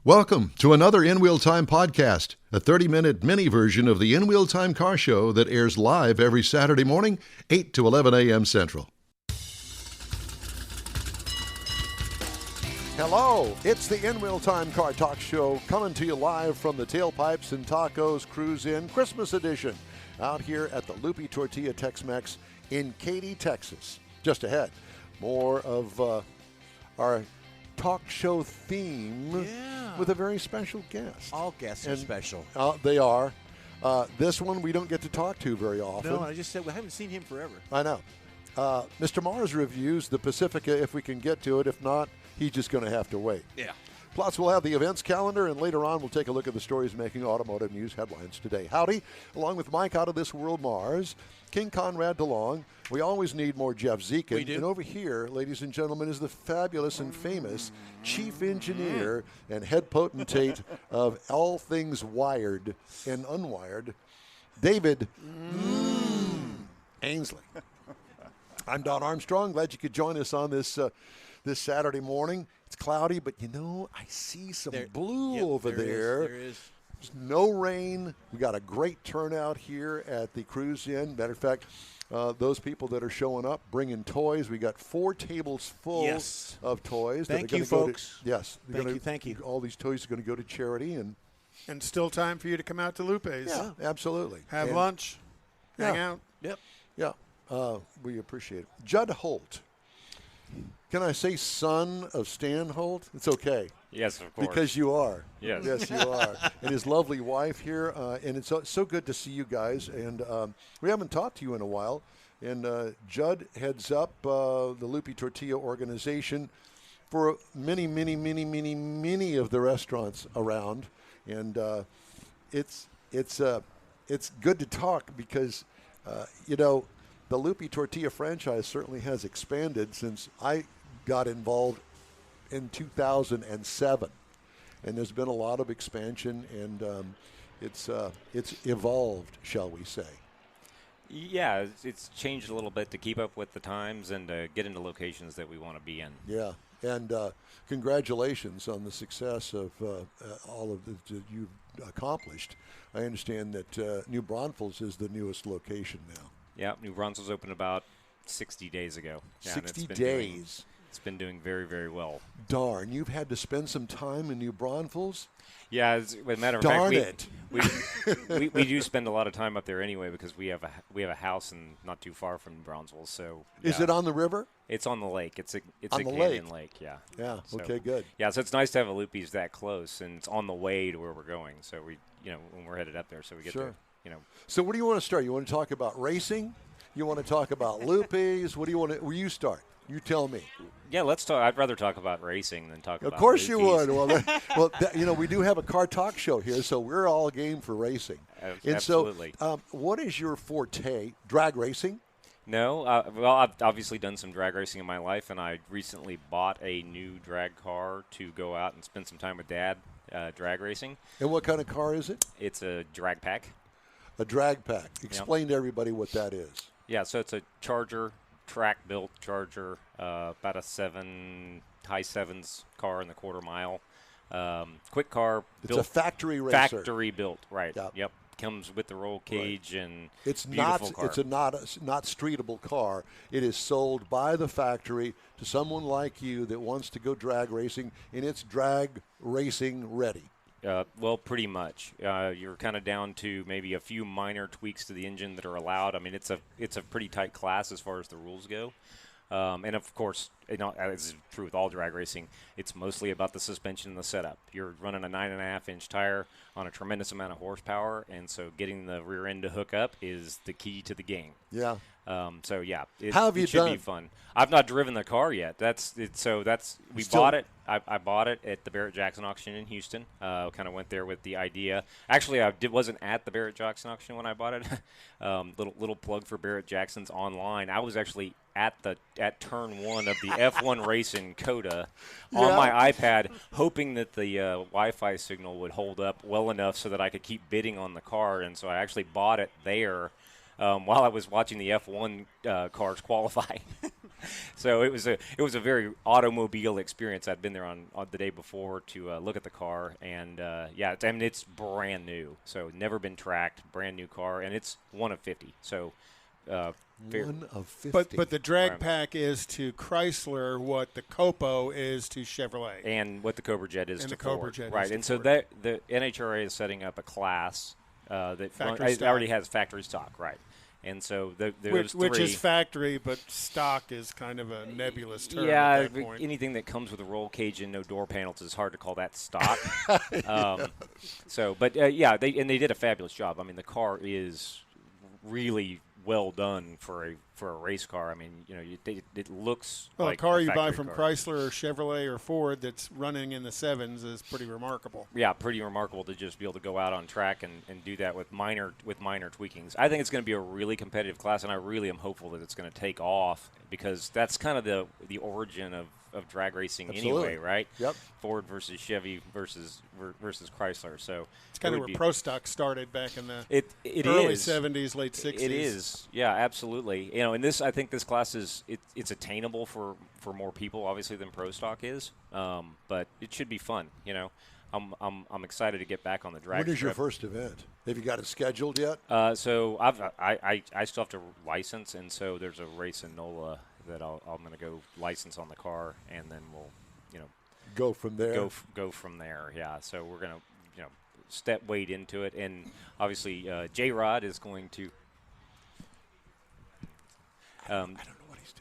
Welcome to another In Wheel Time podcast, a 30-minute mini version of the In Wheel Time car show that airs live every Saturday morning, 8 to 11 a.m. Central. Hello, it's the In Wheel Time Car Talk Show coming to you live from the Tailpipes and Tacos Cruise In Christmas Edition out here at the Lupe Tortilla Tex-Mex in Katy, Texas. Just ahead, more of our talk show theme with a very special guest. All guests are special. They are. This one we don't get to talk to very often. No, I just said we haven't seen him forever. I know. Mr. Mars reviews the Pacifica if we can get to it. If not, he's just going to have to wait. Yeah. Plus, we'll have the events calendar, and later on, we'll take a look at the stories making automotive news headlines today. Howdy, along with Mike Out of This World Mars, King Conrad DeLong. We always need more Jeff Zekin. We do. And over here, ladies and gentlemen, is the fabulous and famous chief engineer and head potentate of all things wired and unwired, David Ainsley. I'm Don Armstrong. Glad you could join us on this Saturday morning. It's cloudy, but I see some blue over there. There is. There's no rain. We got a great turnout here at the Cruise In. Matter of fact, those people that are showing up, bringing toys. We got 4 tables full of toys. Thank that are you, gonna folks. Yes. Thank you. All these toys are going to go to charity. And still time for you to come out to Lupe's. Yeah, absolutely. Have lunch, hang out. Yep. Yeah, we appreciate it. Jud Holt. Can I say son of Stan Holt? It's okay. Yes, of course. Because you are. Yes. Yes, you are. And his lovely wife here. And it's so good to see you guys. And we haven't talked to you in a while. And Jud heads up the Lupe Tortilla organization for many of the restaurants around. And it's good to talk because, the Lupe Tortilla franchise certainly has expanded since I got involved in 2007, and there's been a lot of expansion, and it's evolved, shall we say? Yeah, it's changed a little bit to keep up with the times and get into locations that we want to be in. Yeah, and congratulations on the success of all of that you've accomplished. I understand that New Braunfels is the newest location now. Yeah, New Braunfels opened about 60 days ago. Yeah, 60 days. It's been doing very, very well. Darn, you've had to spend some time in New Braunfels? Yeah, as a matter of fact, we do spend a lot of time up there anyway because we have a house not too far from New Braunfels. So is it on the river? It's on the lake. It's a canyon lake. Yeah. Yeah. So, okay. Good. Yeah. So it's nice to have a Lupe's that close, and it's on the way to where we're going. So we, when we're headed up there, so we get to. So what do you want to start? You want to talk about racing? You want to talk about Lupe's? What do you want to? Will you start? You tell me. Yeah, let's talk. I'd rather talk about racing than talk about. Of course Lupe's. you would. We do have a car talk show here, so we're all game for racing. Absolutely. So, what is your forte? Drag racing? No. Well, I've obviously done some drag racing in my life, and I recently bought a new drag car to go out and spend some time with Dad drag racing. And what kind of car is it? It's a drag pack. A drag pack. Explain to everybody what that is. Yeah, so it's a Charger, track-built Charger, about a high sevens car in the quarter mile. Quick car. It's a factory racer. Factory built, right. Yep. Comes with the roll cage and it's beautiful car. It's not streetable car. It is sold by the factory to someone like you that wants to go drag racing, and it's drag racing ready. Well, pretty much. You're kind of down to maybe a few minor tweaks to the engine that are allowed. I mean, it's a pretty tight class as far as the rules go. And of course, as is true with all drag racing, it's mostly about the suspension and the setup. You're running a 9.5-inch tire on a tremendous amount of horsepower, and so getting the rear end to hook up is the key to the game. Yeah. So yeah, how have you should done? Be fun. I've not driven the car yet. We bought it. I bought it at the Barrett-Jackson auction in Houston. Kind of went there with the idea. Actually, wasn't at the Barrett-Jackson auction when I bought it. Little plug for Barrett-Jackson's online. I was actually at turn 1 of the F1 race in Coda on my iPad, hoping that the Wi-Fi signal would hold up well enough so that I could keep bidding on the car. And so I actually bought it there while I was watching the F1 cars qualify. So it was a very automobile experience. I'd been there on the day before to look at the car, and it's brand new, so never been tracked, brand new car, and it's one of 50. So. One of 50. But the drag pack is to Chrysler what the Copo is to Chevrolet. And what the Cobra Jet is And to the Cobra Ford. Jet right. is to And so Ford. that the NHRA is setting up a class that Factory already stock. has factory stock, right? And so Which three. is factory, but stock is kind of a nebulous term Yeah, at that point. anything that comes with a roll cage and no door panels is hard to call that stock. They did a fabulous job. I mean, the car is really well done for a race car. I mean, it looks Well, like a car a you buy factory from car. Chrysler or Chevrolet or Ford that's running in the sevens is pretty remarkable. Yeah, pretty remarkable to just be able to go out on track and do that with minor tweakings. I think it's going to be a really competitive class, and I really am hopeful that it's going to take off because that's kind of the origin of drag racing Absolutely. anyway, right? Yep. Ford versus Chevy versus Chrysler. So It's kind of it where would pro stock started back in the it early is. 70s, late 60s. It is, yeah, absolutely. And I think this class it's attainable for more people, obviously, than pro stock is. But it should be fun. I'm excited to get back on the drag. When is your strip. first event? Have you got it scheduled yet? So I still have to license, and so there's a race in NOLA that I'm going to go license on the car, and then we'll Go from there. go from there. Yeah. So we're going to step weight into it, and obviously J Rod is going to. I don't know what he's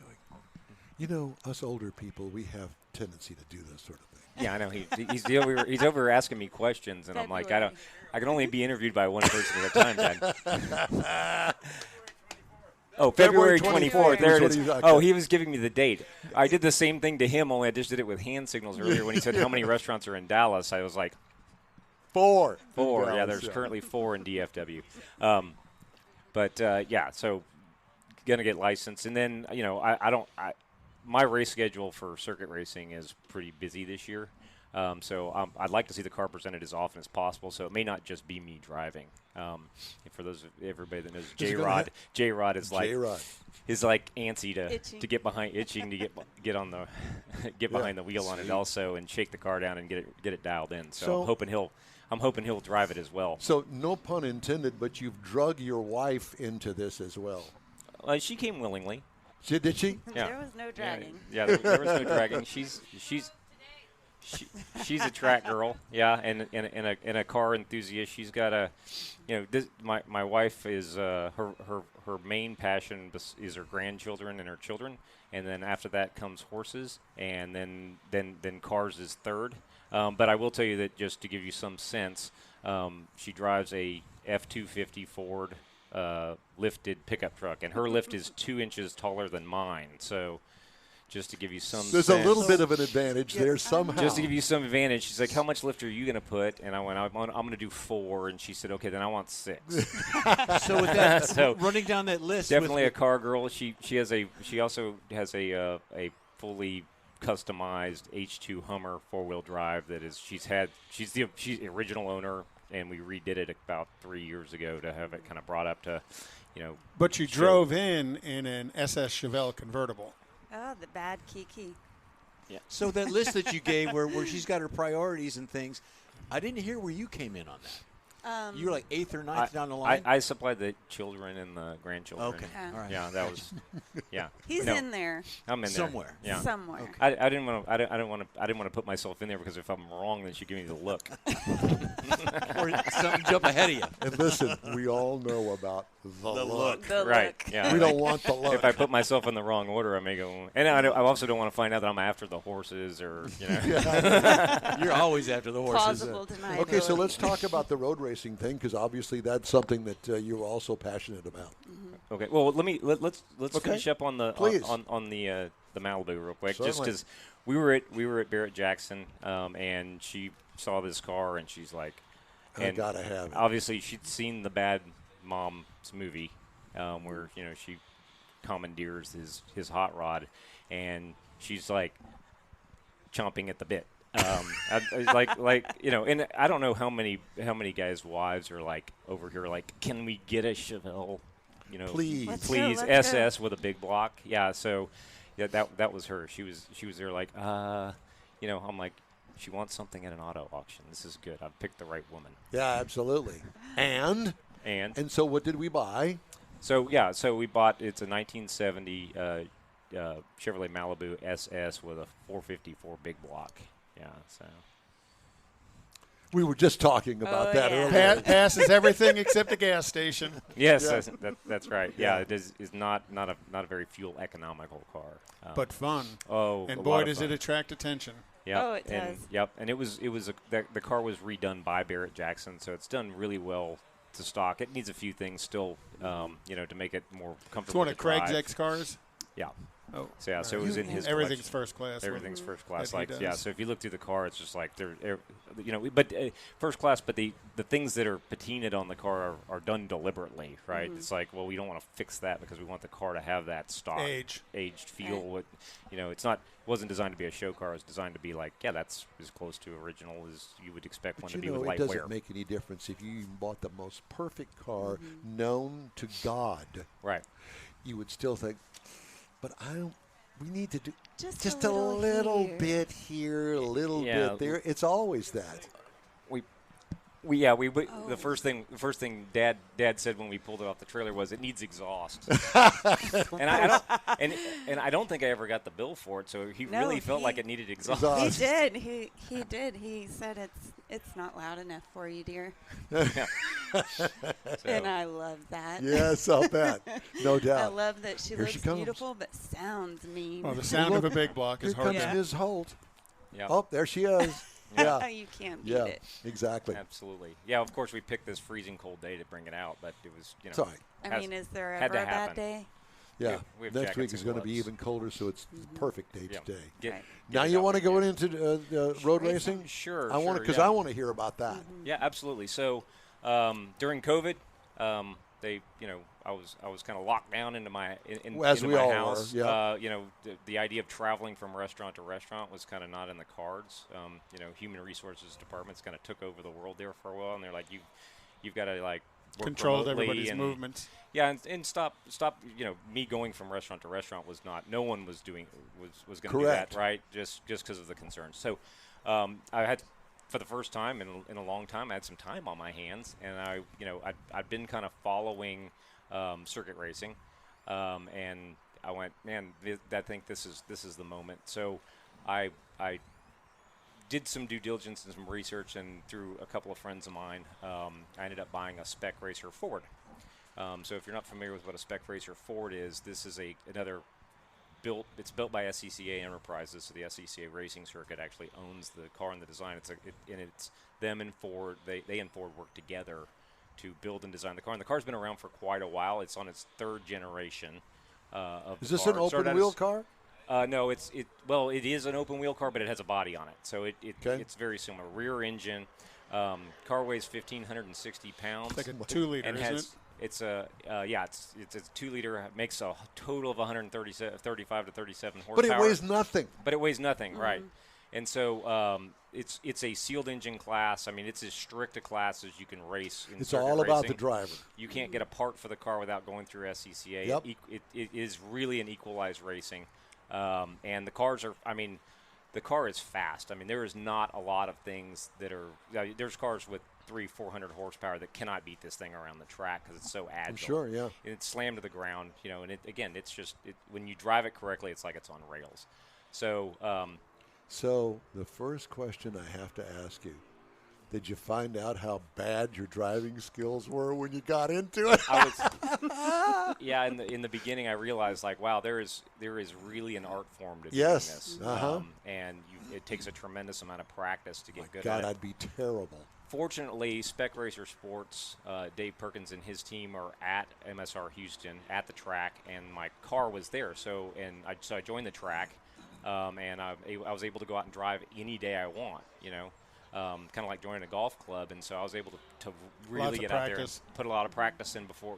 doing. Us older people, we have tendency to do this sort of thing. Yeah, I know. He's over asking me questions, and I'm like, I can only be interviewed by one person at a time, Dad. Oh, February 24th. There it is. Oh, he was giving me the date. I did the same thing to him, only I just did it with hand signals earlier when he said how many restaurants are in Dallas. I was like, 4. Four. Dallas, Yeah, there's currently 4 in DFW. So going to get licensed. And then, my race schedule for circuit racing is pretty busy this year. So I'd like to see the car presented as often as possible. So it may not just be me driving. For everybody that knows J-Rod, J-Rod is like J-Rod. is like antsy Itching. to get behind, itching to get on the get behind the wheel on it also and shake the car down and get it dialed in. So I'm hoping he'll drive it as well. So no pun intended, but you've drug your wife into this as well. She came willingly. Did she? Yeah. There was no dragging. Yeah, there was no dragging. She's a track girl, yeah, and a car enthusiast. She's got my wife is her main passion is her grandchildren and her children, and then after that comes horses, and then cars is third. But I will tell you that just to give you some sense, she drives a F-250 Ford lifted pickup truck, and her lift is 2 inches taller than mine. So. Just to give you some There's sense. a little bit of an advantage there somehow. Just to give you some advantage, she's like, how much lift are you going to put? And I went, I'm going to do 4. And she said, okay, then I want 6. So with that, So, running down that list, definitely a car girl. She also has a fully customized H2 Hummer 4-wheel drive that is she's the original owner, and we redid it about 3 years ago to have it kind of brought up to, But you drove in an SS Chevelle convertible. Oh, the bad Kiki. So that list that you gave where she's got her priorities and things, I didn't hear where you came in on that. You were like 8th or 9th down the line? I supplied the children and the grandchildren. Okay. Okay. All right. Yeah, that was, yeah. He's No, in there I'm in Somewhere. there. Yeah. somewhere. I didn't want to put myself in there because if I'm wrong, then she'd give me the look. Or something jump ahead of you. And listen, we all know about the look. The Right. look. Yeah. We like, don't want the look. if I put myself in the wrong order, I may go. And I also don't want to find out that I'm after the horses or You're always after the horses. Plausible deniability. Okay, so let's talk about the road racing thing because obviously that's something that you're also passionate about. Okay. Well, let's finish up on the Please. on the Malibu real quick, just Certainly. because we were at Barrett Jackson, and she saw this car and she's like, I gotta have it. Obviously, she'd seen the Bad Moms movie, where she commandeers his hot rod, and she's like chomping at the bit. And I don't know how many guys' wives are like over here like, can we get a Chevelle, Please. Let's please go. SS with a big block? Yeah, so Yeah, that was her. She was there like, I'm like, she wants something at an auto auction. This is good. I've picked the right woman. Yeah, absolutely. And so what did we buy? So we bought, it's a 1970 Chevrolet Malibu SS with a 454 big block. Yeah, so. We were just talking about that earlier. Passes everything except a gas station. Yes, that's right. Yeah, it is not a very fuel economical car. But fun. Oh, and boy, does it attract attention. Yep. Oh, it does. Yep, and the car was redone by Barrett Jackson, so it's done really well to stock. It needs a few things still, to make it more comfortable. It's one of Craig's drive. ex-cars? Yeah. Oh. So, yeah, so it was in his Everything's collection. first class. Everything's first class. That he Like, yeah, does. so if you look through the car, it's just like but first class, but the things that are patinaed on the car are done deliberately, right? It's like, well, we don't want to fix that because we want the car to have that stock aged feel. Right. Wasn't designed to be a show car. It was designed to be like, yeah, that's as close to original as you would expect one to be with light it wear. doesn't make any difference if you even bought the most perfect car known to God. Right. You would still think, but we need to do Just a a little here. bit here, a little bit there. It's always that. The first thing Dad said when we pulled it off the trailer was it needs exhaust, and I don't think I ever got the bill for it. So he really felt like it needed exhaust. He did. He did. He said it's not loud enough for you, dear. And I love that. Yes, I'll bet. No doubt. I love that she Here looks she comes. beautiful but sounds mean. Oh, the sound of a big block is Here hard comes to Ms. Holt. Yeah. Oh, there she is. Yeah. You can't beat Yeah, it. exactly. Absolutely. Yeah, of course we picked this freezing cold day to bring it out, but it was, It's all right. I mean, is there had ever to a bad happen. day? Yeah. we have Next week jackets is and going to be gloves. even colder, so it's perfect day Yeah. today. Right. Now you want to go into road racing? Sure. I want because I want to hear about that. Yeah, absolutely. So during COVID, I was kind of locked down into my As into we my all house. were, yeah. The idea of traveling from restaurant to restaurant was kind of not in the cards. Human resources departments kind of took over the world there for a while, and they're like, you've got to like work control remotely everybody's and, movements. Yeah, and stop. Me going from restaurant to restaurant was not. No one was doing was going to do that, right? Just because of the concerns. So I had. For the first time in a long time, I had some time on my hands, and I'd been kind of following circuit racing, and I went, man, I think this is the moment. So I did some due diligence and some research, and through a couple of friends of mine, I ended up buying a spec racer Ford. So if you're not familiar with what a spec racer Ford is, this is another. It's built by SCCA Enterprises, so the SCCA Racing Circuit actually owns the car and the design. It's them and Ford. They and Ford work together to build and design the car. And the car's been around for quite a while. It's on its third generation of Is the this car. an open wheel car? No, it is an open wheel car, but it has a body on it, so it's very similar. Rear engine, car weighs 1,560 pounds. It's like a 2-liter, and isn't has, it? It's a 2-liter. It makes a total of 35 to 37 horsepower. But it weighs nothing. But it weighs nothing, right? And so it's a sealed engine class. I mean, it's as strict a class as you can race in It's circuit all about racing. the driver. You can't get a part for the car without going through SCCA. Yep. It is really an equalized racing. And the cars are, the car is fast. I mean, there is not a lot of things that are, there's cars with 300-400 horsepower that cannot beat this thing around the track because it's so agile. Sure, yeah. And it's slammed to the ground, and it's just, when you drive it correctly, it's like it's on rails. So, So the first question I have to ask you, did you find out how bad your driving skills were when you got into it? In the beginning, I realized, like, wow, there is really an art form to doing Yes, this. And it takes a tremendous amount of practice to get good God, at it. I'd be terrible. Fortunately, Spec Racer Sports, Dave Perkins and his team are at MSR Houston at the track, and my car was there. So I joined the track, and I was able to go out and drive any day I want, kind of like joining a golf club. And so I was able to really get out there and put a lot of practice in before,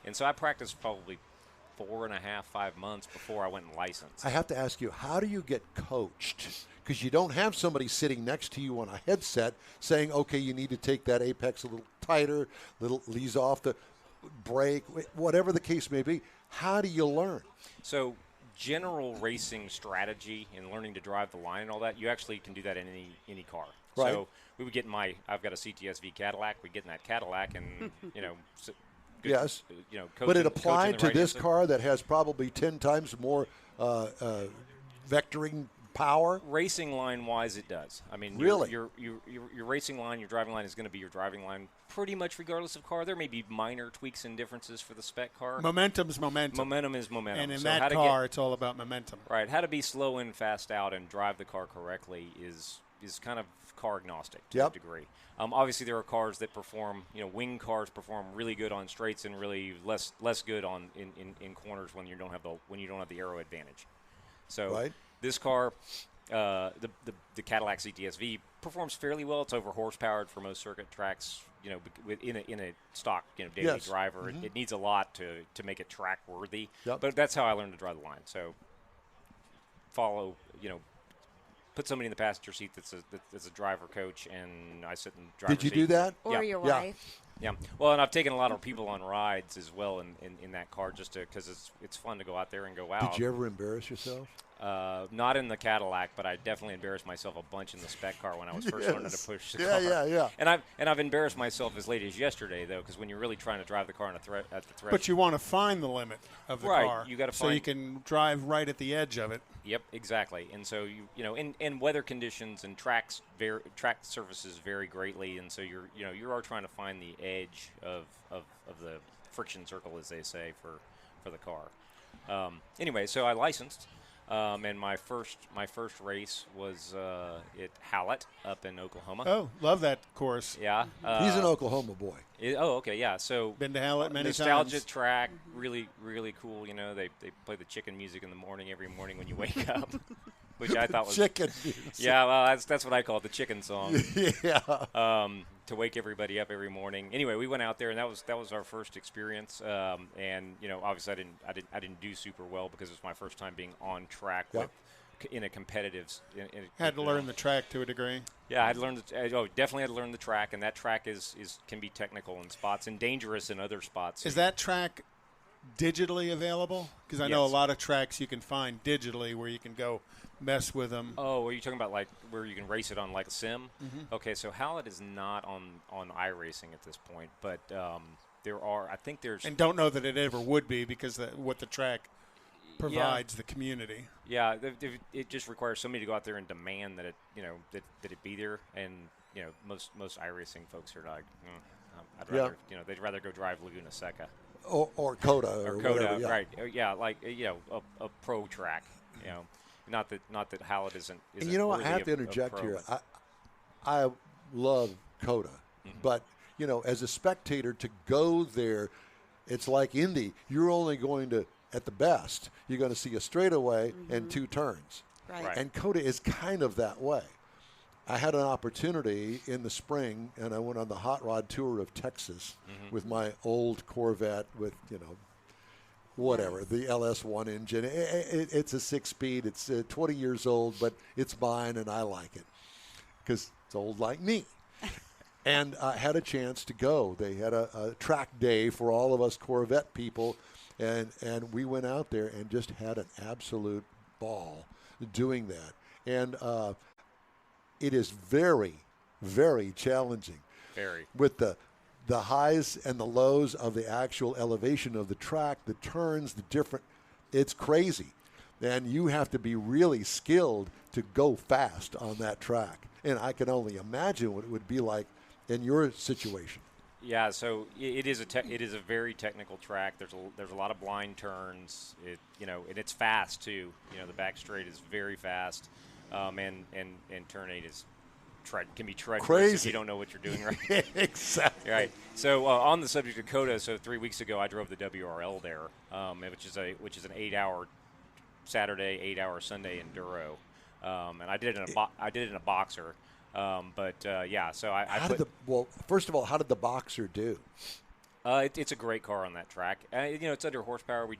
And so I practiced probably 4.5, 5 months before I went and licensed. I have to ask you, how do you get coached? Because you don't have somebody sitting next to you on a headset saying, okay, you need to take that apex a little tighter, little ease off the brake, whatever the case may be. How do you learn? So general racing strategy and learning to drive the line and all that, you actually can do that in any car. Right. So we would get I've got a CTSV Cadillac. We get in that Cadillac and, good, Yes. Coaching, But it applied to right this car that has probably 10 times more vectoring power. Racing line wise, it does. I mean, Really? your racing line, your driving line is going to be your driving line pretty much regardless of car. There may be minor tweaks and differences for the spec car. Momentum's momentum. Momentum is momentum. And in So that how to car, it's all about momentum. right, how to be slow in, fast out, and drive the car correctly is kind of car agnostic to a degree. Obviously, there are cars that perform. Wing cars perform really good on straights and really less good on in corners when you don't have the aero advantage. So. Right. This car, the Cadillac CTSV, performs fairly well. It's over horsepowered for most circuit tracks. In a stock daily driver, it needs a lot to make it track worthy. Yep. But that's how I learned to drive the line. So follow, put somebody in the passenger seat that's a driver coach, and I sit in the driver's Did you seat. do that? Or your wife. Yeah. Well, and I've taken a lot of people on rides as well in that car just because it's fun to go out there and go out. Did you ever embarrass yourself? Not in the Cadillac, but I definitely embarrassed myself a bunch in the spec car when I was first learning to push the car. Yeah. And I've embarrassed myself as late as yesterday though, because when you're really trying to drive the car at the threshold. But you want to find the limit of the car. You gotta so find- you can drive right at the edge of it. Yep, exactly. And so and weather conditions and track surfaces vary greatly, and so you are trying to find the edge of the friction circle, as they say, for the car. Anyway, so I licensed. And my first race was at Hallett up in Oklahoma. Oh, love that course. Yeah. He's an Oklahoma boy. Okay, yeah. So Been to Hallett many nostalgia times. track, really, really cool. They play the chicken music in the morning every morning when you wake up, which I thought was Chicken music. Yeah, well, that's what I call it, the chicken song. Yeah. To wake everybody up every morning. Anyway, we went out there, and that was our first Mm-hmm. experience. And obviously, I didn't do super well because it was my first time being on track in a competitive. Had to learn the track to a degree. Yeah, I had to learn. Definitely had to learn the track, and that track can be technical in spots and dangerous in other spots. Is that track digitally available? Because I know a Yes. lot of tracks you can find digitally where you can go mess with them. Oh, are you talking about like where you can race it on like a sim? Mm-hmm. Okay, so Hallett is not on iRacing at this point, but there are. I think there's. And don't know that it ever would be because what the track provides the community. Yeah, it just requires somebody to go out there and demand that it that it be there, and most iRacing folks are like, I'd rather they'd rather go drive Laguna Seca Or Coda or or Coda, whatever, yeah. right? Yeah, like a pro track, Not that Hallett isn't. And I worthy have to of interject pro, here. but- I love Coda, but as a spectator to go there, it's like Indy. You're only going to, at the best, you're going to see a straightaway and two turns. Right. And Coda is kind of that way. I had an opportunity in the spring, and I went on the hot rod tour of Texas with my old Corvette with whatever, the LS1 engine. It's a 6-speed. It's 20 years old, but it's mine, and I like it because it's old like me. And I had a chance to go. They had a track day for all of us Corvette people, and we went out there and just had an absolute ball doing that. And it is very, very challenging. Very. With the highs and the lows of the actual elevation of the track, the turns, the different, it's crazy. And you have to be really skilled to go fast on that track. And I can only imagine what it would be like in your situation. Yeah, so it is a very technical track. There's a lot of blind turns. And it's fast too. The back straight is very fast, and turn 8 is can be treacherous Crazy if you don't know what you're doing right. Exactly. Right. So on the subject of Coda, so 3 weeks ago I drove the WRL there, which is an 8-hour Saturday, 8-hour Sunday enduro, and I did it in a boxer. So first of all, how did the Boxer do? It's a great car on that track. It's under horsepower. We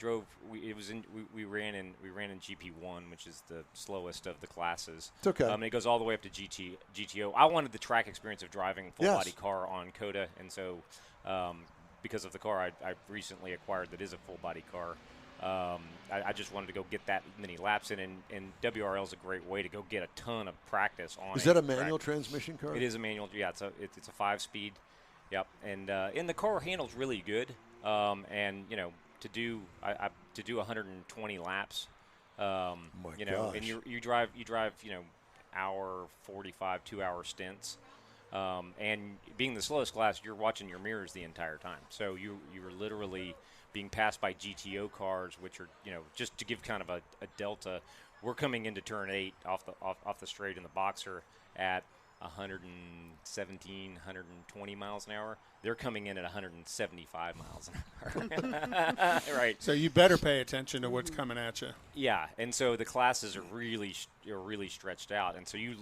ran in GP1, which is the slowest of the classes. It's okay. And it goes all the way up to GTO. I wanted the track experience of driving a full body car on Coda, and so because of the car I recently acquired that is a full body car, I just wanted to go get that many laps in, and WRL is a great way to go get a ton of practice on. Is that a manual transmission car? It is a manual. Yeah, it's a 5-speed. Yep, and the car handles really good. And to do 120 laps, gosh. and you drive hour 45 2-hour stints. And being the slowest class, you're watching your mirrors the entire time. So you're literally being passed by GTO cars, which are, just to give kind of a delta, we're coming into turn 8 off the straight in the Boxer at 117, 120 miles an hour. They're coming in at 175 miles an hour. Right. So you better pay attention to what's coming at you. Yeah, and so the classes are really stretched out, and so you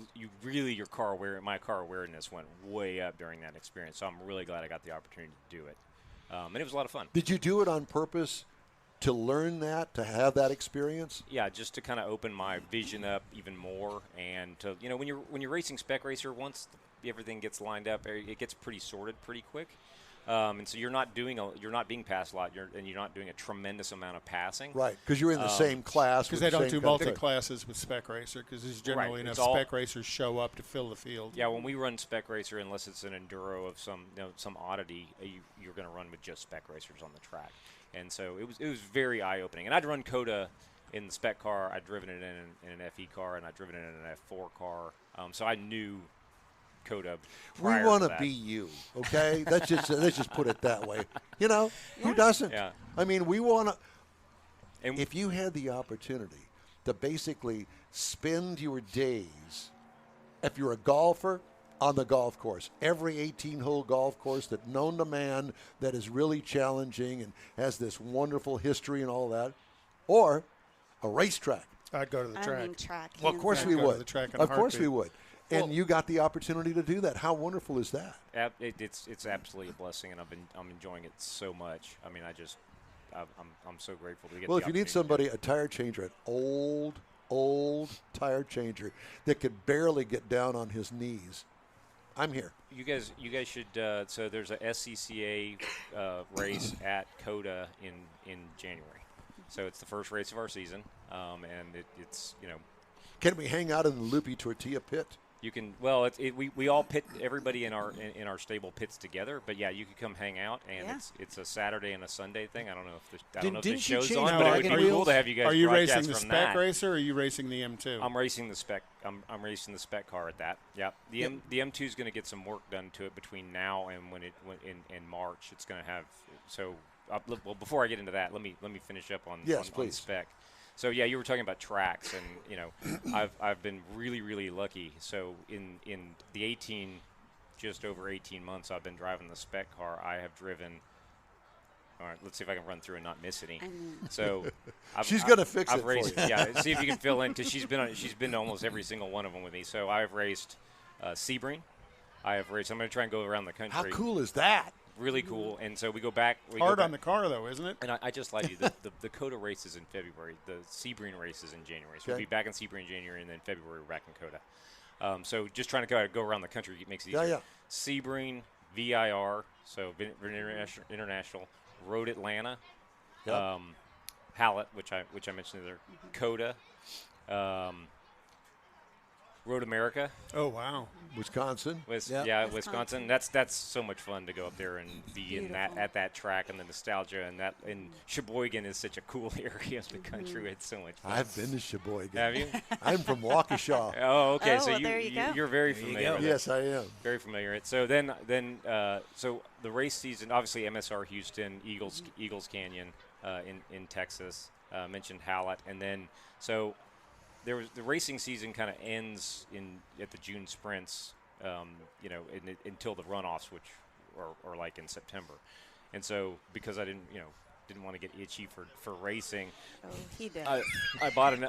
really my car awareness went way up during that experience. So I'm really glad I got the opportunity to do it, and it was a lot of fun. Did you do it on purpose to learn that, to have that experience? Yeah, just to kind of open my vision up even more, and to when you're racing spec racer, once everything gets lined up, it gets pretty sorted pretty quick. And so you're not being passed a lot, and you're not doing a tremendous amount of passing. Right, because you're in the same class. Because they don't do multi-classes with spec racer, because there's generally enough spec racers show up to fill the field. Yeah, when we run spec racer, unless it's an enduro of some oddity, you're going to run with just spec racers on the track. And so it was very eye-opening. And I'd run COTA in the spec car. I'd driven it in an FE car, and I'd driven it in an F4 car. So I knew COTA. We want to be you, okay? let's just put it that way. Who doesn't? Yeah. I mean, we want to. If you had the opportunity to basically spend your days, if you're a golfer, on the golf course, every 18-hole golf course that known to man, that is really challenging and has this wonderful history and all that, or a racetrack. I'd go to the track. I mean, track. Well, of course we I'd go to would. the track in a Of course we heartbeat. would. And you got the opportunity to do that. How wonderful is that? It's absolutely a blessing, and I'm enjoying it so much. I mean, I'm so grateful to get. Well, the if you need somebody, a tire changer, an old tire changer that could barely get down on his knees, I'm here. You guys should. So there's a SCCA race at COTA in January. So it's the first race of our season, and it's Can we hang out in the Lupe Tortilla pit? You can. Well, we all pit. Everybody in our stable pits together. But yeah, you could come hang out, and it's a Saturday and a Sunday thing. I don't know if the show's on, but it would be cool to have you guys. Are you broadcast racing the from spec that. racer, or are you racing the M2? I'm racing the spec. I'm racing the spec car at that. Yeah. The M2 is going to get some work done to it between now and when in March. It's going to have so. Well, before I get into that, let me finish up on on spec. So yeah, you were talking about tracks, and I've been really lucky. So in the just over 18 months I've been driving the spec car, I have driven. All right, let's see if I can run through and not miss any. So she's going to fix it raced, for you. Yeah, see if you can fill in, because she's been to almost every single one of them with me. So I've raced Sebring. I'm going to try and go around the country. How cool is that? Really cool. And so we go back. Hard on the car, though, isn't it? And I just lied to you. The COTA race is in February. The Sebring race is in January. So we'll be back in Sebring in January, and then February we're back in COTA. So just trying to go around the country makes it easier. Yeah. Sebring, VIR, so International, Road Atlanta, Hallett, which I mentioned there, COTA, Road America. Oh wow, Wisconsin. Wisconsin. That's so much fun to go up there and be in at that track, and the nostalgia, and Sheboygan is such a cool area of the country. It's so much fun. I've been to Sheboygan. Have you? I'm from Waukesha. Oh, okay. Oh, so well, there you go. you're very familiar. With Yes, I am. Very familiar. So then so the race season, obviously MSR Houston, Eagles Canyon in Texas. Mentioned Hallett, and then so. The racing season kind of ends at the June sprints, until the runoffs, which are like in September. And so because I didn't want to get itchy for racing, he did. I bought an.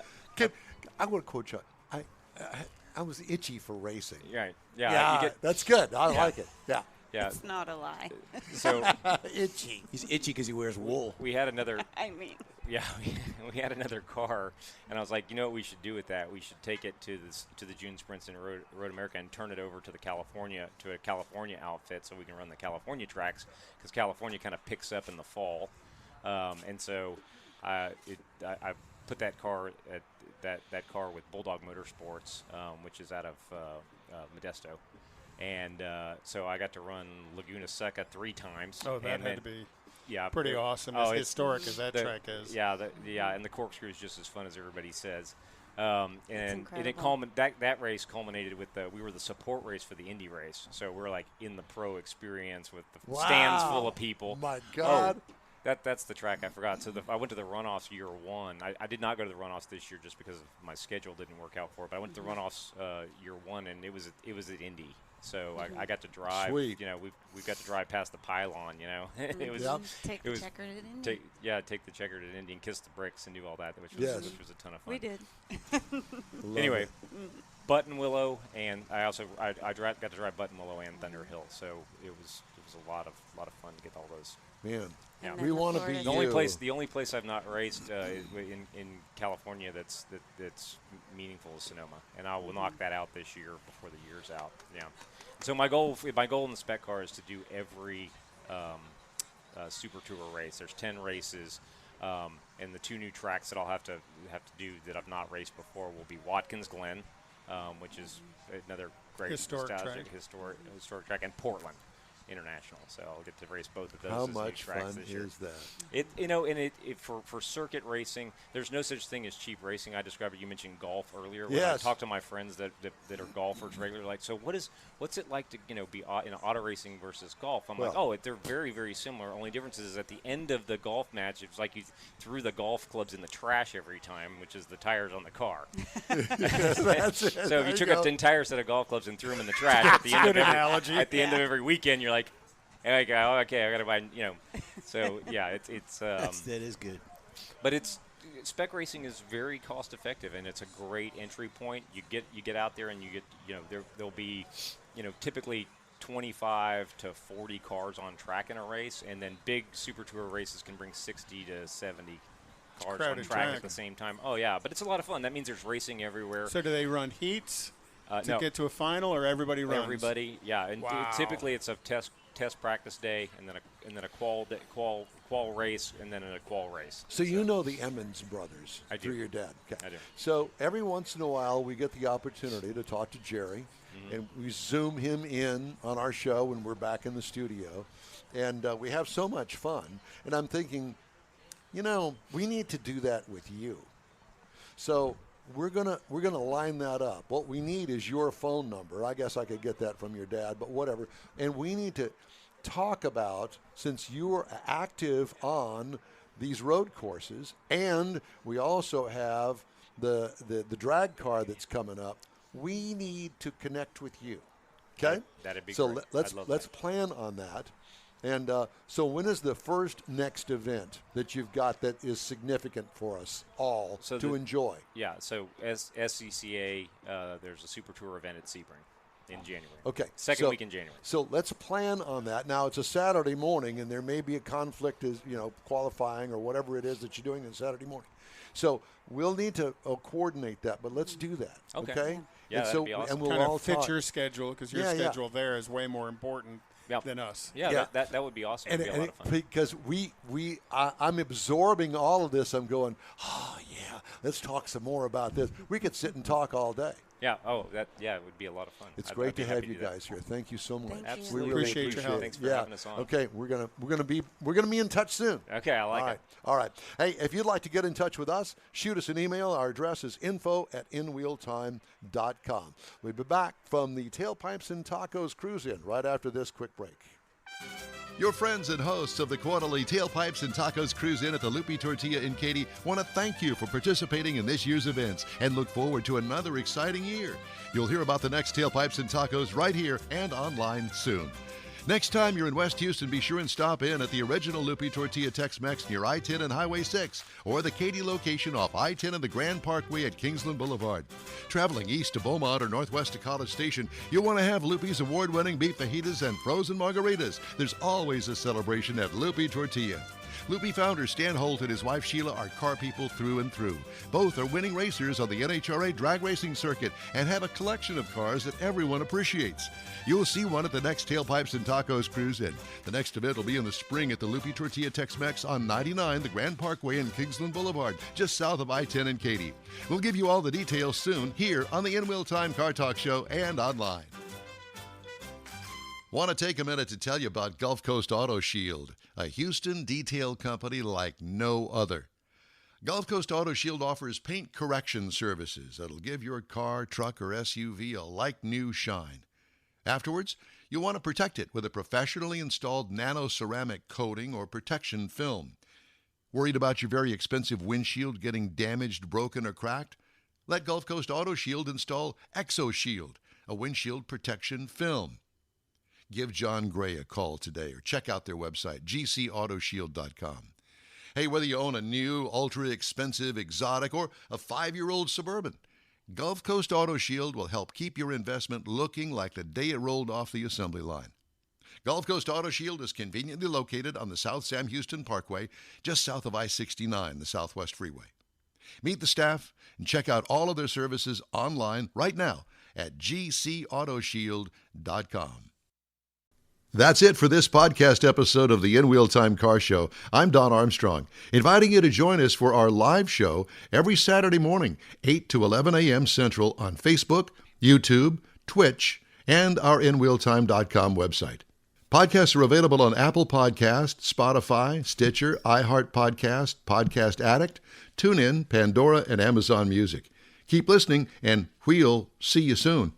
I want to quote Chuck. I was itchy for racing. Right. Yeah. That's good. I like it. Yeah. Yeah. It's not a lie. So itchy. He's itchy because he wears wool. We had another. I mean. Yeah, we had another car, and I was like, you know what we should do with that? We should take it to the June Sprints in Road America and turn it over to a California outfit, so we can run the California tracks, because California kind of picks up in the fall, and so I put that car at that car with Bulldog Motorsports, which is out of Modesto. And so I got to run Laguna Seca 3 times. Oh, that had to be yeah, pretty awesome, as historic as that track is. Yeah, and the corkscrew is just as fun as everybody says. And that race culminated with we were the support race for the Indy race. So we're like in the pro experience with the stands full of people. My God. Oh, that's the track I forgot. So I went to the runoffs year 1. I did not go to the runoffs this year just because my schedule didn't work out for it. But I went to the runoffs year 1, and it was at Indy. So I got to drive. Sweet. You know, we got to drive past the pylon. You know, it was take the checkered at Indy. Take the checkered at Indy and kiss the bricks and do all that, which was a ton of fun. We did. Anyway, Button Willow, and I got to drive Button Willow and Thunder Hill. So it was a lot of fun to get all those. Man, yeah. we want to be the only place I've not raced in California that's meaningful is Sonoma, and I will knock that out this year before the year's out. Yeah. So my goal in the spec car is to do every Super Tour race. There's 10 races, and the 2 new tracks that I'll have to do that I've not raced before will be Watkins Glen, which is another great historic track, and Portland International. So I'll get to race both of those. How as much new tracks fun this year. is that? For circuit racing, there's no such thing as cheap racing. I described it. You mentioned golf earlier. When Yes. I talk to my friends that are golfers regularly, like, so what's it like to be in auto racing versus golf? I'm like, they're very, very similar. Only difference is at the end of the golf match, it's like you threw the golf clubs in the trash every time, which is the tires on the car. That's it. So if you took an entire set of golf clubs and threw them in the trash at the end of every weekend, you're like, okay, I got to buy, So yeah, it's that is good. But spec racing is very cost effective, and it's a great entry point. You get out there, and you get there'll be typically 25 to 40 cars on track in a race, and then big Super Tour races can bring 60 to 70 cars on track at the same time. Oh yeah, but it's a lot of fun. That means there's racing everywhere. So do they run heats to no. get to a final, or everybody runs? Everybody, yeah. And typically it's a test practice day, and then a qual race, and then a qual race. So you know the Emmons brothers through your dad. Okay. I do. So every once in a while we get the opportunity to talk to Jerry, and we Zoom him in on our show when we're back in the studio, and we have so much fun. And I'm thinking, we need to do that with you. So we're gonna line that up. What we need is your phone number. I guess I could get that from your dad, but whatever. And we need to talk about, since you are active on these road courses, and we also have the drag car that's coming up, we need to connect with you. Okay? That'd be so great. let's plan on that. And so when is the first next event that you've got that is significant for us all to enjoy? Yeah, so as SCCA, there's a Super Tour event at Sebring in January. Okay. Second week in January. So let's plan on that. Now, it's a Saturday morning, and there may be a conflict as, qualifying or whatever it is that you're doing on Saturday morning. So we'll need to coordinate that, but let's do that. Okay? Yeah, that'd be awesome. And we'll kind all of fit talk. your schedule, because your schedule there is way more important than us. Yeah. That would be awesome. It'd be a lot of fun. Because I'm absorbing all of this. I'm going, let's talk some more about this. We could sit and talk all day. Yeah. Oh, it would be a lot of fun. It's great to have you guys here. Thank you so much. Absolutely. We really appreciate your help. Thanks for having us on. Okay, we're gonna be in touch soon. Okay, I like it. All right. Hey, if you'd like to get in touch with us, shoot us an email. Our address is info@inwheeltime.com. We'll be back from the Tailpipes and Tacos Cruise In right after this quick break. Your friends and hosts of the quarterly Tailpipes and Tacos Cruise In at the Lupe Tortilla in Katy want to thank you for participating in this year's events and look forward to another exciting year. You'll hear about the next Tailpipes and Tacos right here and online soon. Next time you're in West Houston, be sure and stop in at the original Lupe Tortilla Tex-Mex near I-10 and Highway 6, or the Katy location off I-10 and the Grand Parkway at Kingsland Boulevard. Traveling east to Beaumont or northwest to College Station, you'll want to have Lupe's award-winning beef fajitas and frozen margaritas. There's always a celebration at Lupe Tortilla. Lupe founder Stan Holt and his wife Sheila are car people through and through. Both are winning racers on the NHRA drag racing circuit and have a collection of cars that everyone appreciates. You'll see one at the next Tailpipes and Tacos Cruise In. The next event will be in the spring at the Lupe Tortilla Tex-Mex on 99, the Grand Parkway in Kingsland Boulevard, just south of I-10 in Katy. We'll give you all the details soon here on the In Wheel Time Car Talk Show and online. Want to take a minute to tell you about Gulf Coast Auto Shield, a Houston detail company like no other. Gulf Coast Auto Shield offers paint correction services that'll give your car, truck, or SUV a like-new shine. Afterwards, you'll want to protect it with a professionally installed nano-ceramic coating or protection film. Worried about your very expensive windshield getting damaged, broken, or cracked? Let Gulf Coast Auto Shield install ExoShield, a windshield protection film. Give John Gray a call today or check out their website, gcautoshield.com. Hey, whether you own a new, ultra-expensive, exotic, or a 5-year-old Suburban, Gulf Coast Auto Shield will help keep your investment looking like the day it rolled off the assembly line. Gulf Coast Auto Shield is conveniently located on the South Sam Houston Parkway, just south of I-69, the Southwest Freeway. Meet the staff and check out all of their services online right now at gcautoshield.com. That's it for this podcast episode of the In Wheel Time Car Show. I'm Don Armstrong, inviting you to join us for our live show every Saturday morning, 8 to 11 a.m. Central on Facebook, YouTube, Twitch, and our InWheelTime.com website. Podcasts are available on Apple Podcasts, Spotify, Stitcher, iHeart Podcast, Podcast Addict, TuneIn, Pandora, and Amazon Music. Keep listening, and we'll see you soon.